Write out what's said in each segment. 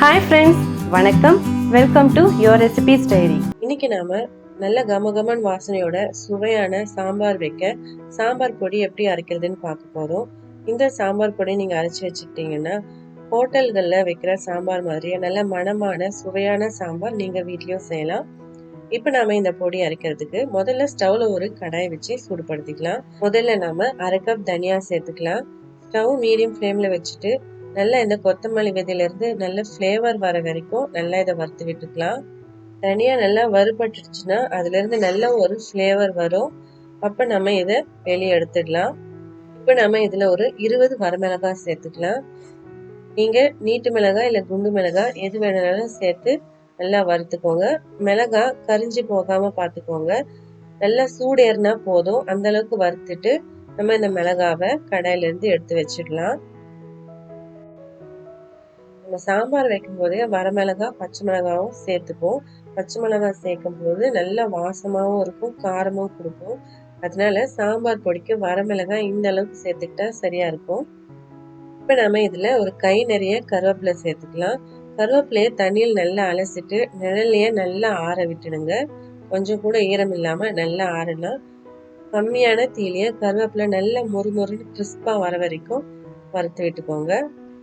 Hi friends, வணக்கம். Welcome to your recipes diary. இன்னைக்கு நாம நல்ல கமகமன் வாசனையோட சுவையான சாம்பார் வைக்க சாம்பார் பொடி எப்படி அரைக்கிறதுன்னு பார்க்க போறோம். இந்த சாம்பார் பொடி நீங்க அரைச்சி வச்சுக்கிட்டீங்கன்னா ஹோட்டல்கள்ல வைக்கிற சாம்பார் மாதிரியே நல்ல மணமான சுவையான சாம்பார் நீங்க வீட்லயும் செய்யலாம். இப்ப நாம இந்த பொடி அரைக்கிறதுக்கு முதல்ல ஸ்டவ்ல ஒரு கடாய் வச்சு சூடுபடுத்திக்கலாம். முதல்ல நாம 1/2 கப் தனியா சேர்த்துக்கலாம். ஸ்டவ் மீடியம் ஃப்ளேம்ல வச்சுட்டு நல்லா இந்த கொத்தமல்லி விதையில இருந்து நல்ல ஃப்ளேவர் வர வரைக்கும் நல்லா இதை வறுத்து விட்டுக்கலாம். தனியா நல்லா வறுபட்டுடுச்சுன்னா அதுல இருந்து நல்ல ஒரு ஃப்ளேவர் வரும். அப்ப நம்ம இதை வெளியே எடுத்துடலாம். இப்ப நம்ம இதுல ஒரு 20 வரமிளகாய் சேர்த்துக்கலாம். நீங்க நீட்டு மிளகாய் இல்ல குண்டு மிளகாய் எது வேணாலும் சேர்த்து நல்லா வறுத்துக்கோங்க. மிளகாய் கரிஞ்சு போகாம பார்த்துக்கோங்க. நல்லா சூடேறினா போதும். அந்த அளவுக்கு வறுத்துட்டு நம்ம இந்த மிளகாவை கடாயில இருந்து எடுத்து வச்சிடலாம். நம்ம சாம்பார் வைக்கும் போதே வரமிளகாய் பச்சை மிளகாவும் சேர்த்துப்போம். பச்சை மிளகாய் சேர்க்கும் போது நல்ல வாசமாகவும் இருக்கும், காரமும் கொடுக்கும். அதனால சாம்பார் பொடிக்கு வரமிளகாய் இந்த அளவுக்கு சேர்த்துக்கிட்டா சரியா இருக்கும். இப்ப நம்ம இதுல ஒரு கை நிறைய கருவேப்பிலை சேர்த்துக்கலாம். கருவேப்பிலையை தண்ணியில் நல்லா அலசிட்டு நிழல்லையே நல்லா ஆற விட்டுடுங்க. கொஞ்சம் கூட ஈரம் இல்லாம நல்லா ஆறலாம். கம்மியான தீலிய கருவேப்பிலை நல்லா மொறுமொறுன்னு கிறிஸ்பா வர வரைக்கும் வறுத்து விட்டுக்கோங்க.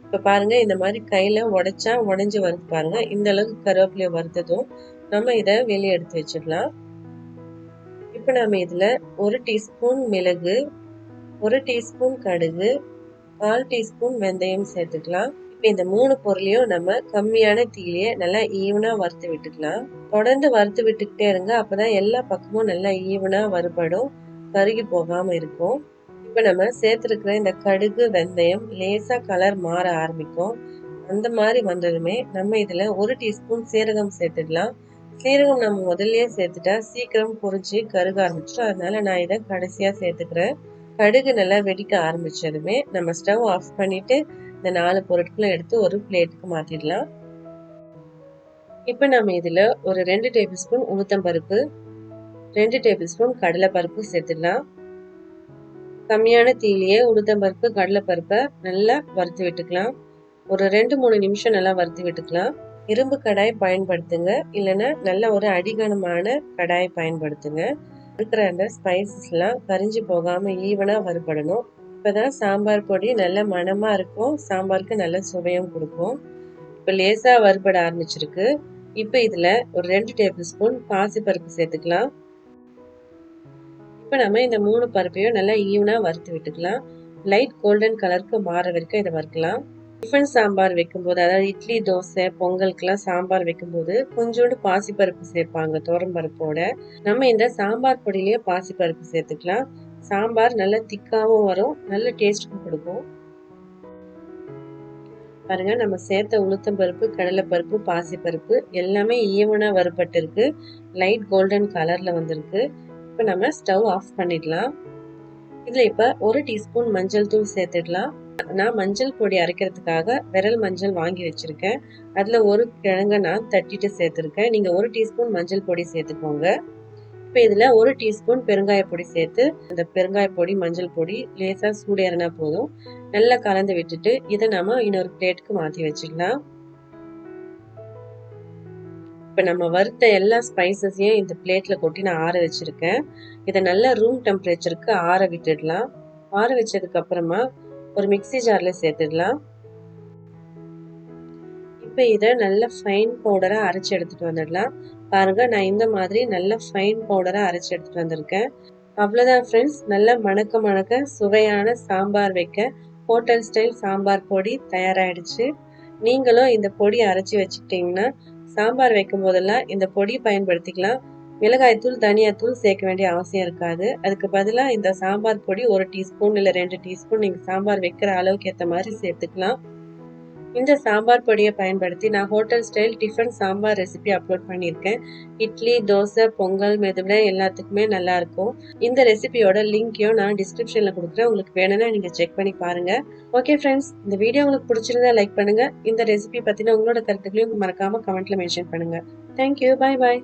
இப்ப பாருங்க, இந்த மாதிரி கையில உடைச்சா உடைஞ்சு வருது பாருங்க. இந்த அளவுக்கு கருவேப்பிலையை வறுத்ததும் நம்ம இதை வெளியே எடுத்து வச்சிடலாம். இப்ப நம்ம இதுல 1 டீஸ்பூன் மிளகு, 1 டீஸ்பூன் கடுகு, 1/4 டீஸ்பூன் வெந்தயம் சேர்த்துக்கலாம். இப்ப இந்த 3 பொருளையும் நம்ம கம்மியான தீயிலேயே நல்லா ஈவனா வறுத்து விட்டுக்கலாம். தொடர்ந்து வறுத்து விட்டுக்கிட்டே இருங்க. அப்பதான் எல்லா பக்கமும் நல்லா ஈவனா வறுபடும், கருகி போகாம இருக்கும். இப்ப நம்ம சேர்த்திருக்கிற இந்த கடுகு வெந்தயம் லேசா கலர் மாற ஆரம்பிக்கும். அந்த மாதிரி வந்ததுமே நம்ம இதுல 1 டீஸ்பூன் சீரகம் சேர்த்துடலாம். சீரகம் நம்ம முதல்லயே சேர்த்துட்டா சீக்கிரம் பொரிஞ்சு கருக ஆரம்பிச்சிடும். அதனால நான் இதை கடைசியா சேர்த்துக்கிறேன். கடுகு நல்லா வெடிக்க ஆரம்பிச்சதுமே நம்ம ஸ்டவ் ஆஃப் பண்ணிட்டு இந்த 4 பொருட்களும் எடுத்து ஒரு பிளேட்டுக்கு மாத்திடலாம். இப்ப நம்ம இதுல ஒரு 2 டேபிள் ஸ்பூன் உளுத்தம்பருப்பு, 2 டேபிள் ஸ்பூன் கடலைப்பருப்பு சேர்த்துடலாம். கம்மியான தீயிலேயே உளுத்தம்பருப்பு கடலைப்பருப்பை நல்லா வறுத்து விட்டுக்கலாம். ஒரு 2-3 நிமிஷம் நல்லா வறுத்து விட்டுக்கலாம். இரும்பு கடாய் பயன்படுத்துங்க, இல்லைன்னா நல்ல ஒரு அடிகனமான கடாய் பயன்படுத்துங்க. இருக்கிற அந்த ஸ்பைசஸ் எல்லாம் கரிஞ்சு போகாம ஈவனா வறுபடணும். இப்பதான் சாம்பார் பொடி நல்ல மணமா இருக்கும், சாம்பாருக்கு நல்ல சுவையும் கொடுக்கும். இப்ப லேசா வறுபட ஆரம்பிச்சிருக்கு. இப்ப இதுல ஒரு 2 டேபிள் ஸ்பூன் பாசிப்பருப்பு சேர்த்துக்கலாம். இப்ப நம்ம இந்த 3 பருப்பையும் நல்லா ஈவனா வறுத்து விட்டுக்கலாம். லைட் கோல்டன் கலருக்கு மாற வரைக்கும் இதை வறுக்கலாம். டிஃபன் சாம்பார் வைக்கும்போது, அதாவது இட்லி தோசை பொங்கலுக்குலாம் சாம்பார் வைக்கும்போது கொஞ்சோண்டு பாசிப்பருப்பு சேர்ப்பாங்க துவரம்பருப்போட. நம்ம இந்த சாம்பார் பொடியிலேயே பாசிப்பருப்பு சேர்த்துக்கலாம். சாம்பார் நல்லா திக்காவும் வரும், நல்ல டேஸ்டும் கொடுக்கும். பாருங்க, நம்ம சேர்த்த உளுத்தம்பருப்பு கடலைப்பருப்பு பாசிப்பருப்பு எல்லாமே ஈவனா வறுபட்டு இருக்கு, லைட் கோல்டன் கலர்ல வந்திருக்கு. இப்ப நம்ம ஸ்டவ் ஆஃப் பண்ணிடலாம். இதுல இப்ப 1 டீஸ்பூன் மஞ்சள் தூள் சேர்த்துடலாம். நான் மஞ்சள் பொடி அரைக்கிறதுக்காக விரல் மஞ்சள் வாங்கி வச்சிருக்கேன். அதுல ஒரு கிழங்க நான் தட்டிட்டு சேர்த்திருக்கேன். நீங்க 1 டீஸ்பூன் மஞ்சள் பொடி சேர்த்துக்கோங்க. இப்ப இதுல 1 டீஸ்பூன் பெருங்காய பொடி சேர்த்து இந்த பெருங்காய பொடி மஞ்சள் பொடி லேசா சூடேறினா போதும். நல்லா கலந்து விட்டுட்டு இதை நம்ம இன்னொரு பிளேட்டுக்கு மாத்தி வச்சிடலாம். இப்ப நம்ம வறுத்த எல்லா ஸ்பைசஸையும் இந்த பிளேட்ல கொட்டி நான் ஆற வச்சிருக்கேன். இதை நல்லா ரூம் டெம்பரேச்சருக்கு ஆற விட்டுடலாம். ஆற வச்சதுக்கு அப்புறமா ஒரு மிக்ஸி ஜார்ல சேர்த்துடலாம். இப்ப இதை நல்ல ஃபைன் பவுடரா அரைச்சு எடுத்துட்டு வந்துடலாம். பாருங்க, நான் இந்த மாதிரி நல்ல ஃபைன் பவுடரா அரைச்சு எடுத்துட்டு வந்திருக்கேன். அவ்வளவுதான் ஃப்ரெண்ட்ஸ், நல்ல மணக்க மணக்க சுவையான சாம்பார் வைக்க ஹோட்டல் ஸ்டைல் சாம்பார் பொடி தயாராயிடுச்சு. நீங்களும் இந்த பொடி அரைச்சி வச்சுக்கிட்டீங்கன்னா சாம்பார் வைக்கும் போதெல்லாம் இந்த பொடி பயன்படுத்திக்கலாம். மிளகாய்த்தூள் தனியாத்தூள் சேர்க்க வேண்டிய அவசியம் இருக்காது. அதுக்கு பதிலாக இந்த சாம்பார் பொடி 1 டீஸ்பூன் இல்லை 2 டீஸ்பூன் நீங்க சாம்பார் வைக்கிற அளவுக்கு ஏற்ற மாதிரி சேர்த்துக்கலாம். இந்த சாம்பார் பொடியை பயன்படுத்தி நான் hotel style tiffin sambar recipe upload பண்ணியிருக்கேன். இட்லி தோசை பொங்கல் மெதுவடை எல்லாத்துக்குமே நல்லா இருக்கும். இந்த ரெசிபியோட லிங்கையும் நான் டிஸ்கிரிப்ஷன்ல கொடுக்குறேன். உங்களுக்கு வேணும்னா நீங்க செக் பண்ணி பாருங்க. ஓகே ஃப்ரெண்ட்ஸ், இந்த வீடியோ உங்களுக்கு பிடிச்சிருந்தா லைக் பண்ணுங்க. இந்த ரெசிபி பத்தின உங்களோட கருத்துக்களையும் மறக்காம கமெண்ட்ல மென்ஷன் பண்ணுங்க. Thank you, bye bye.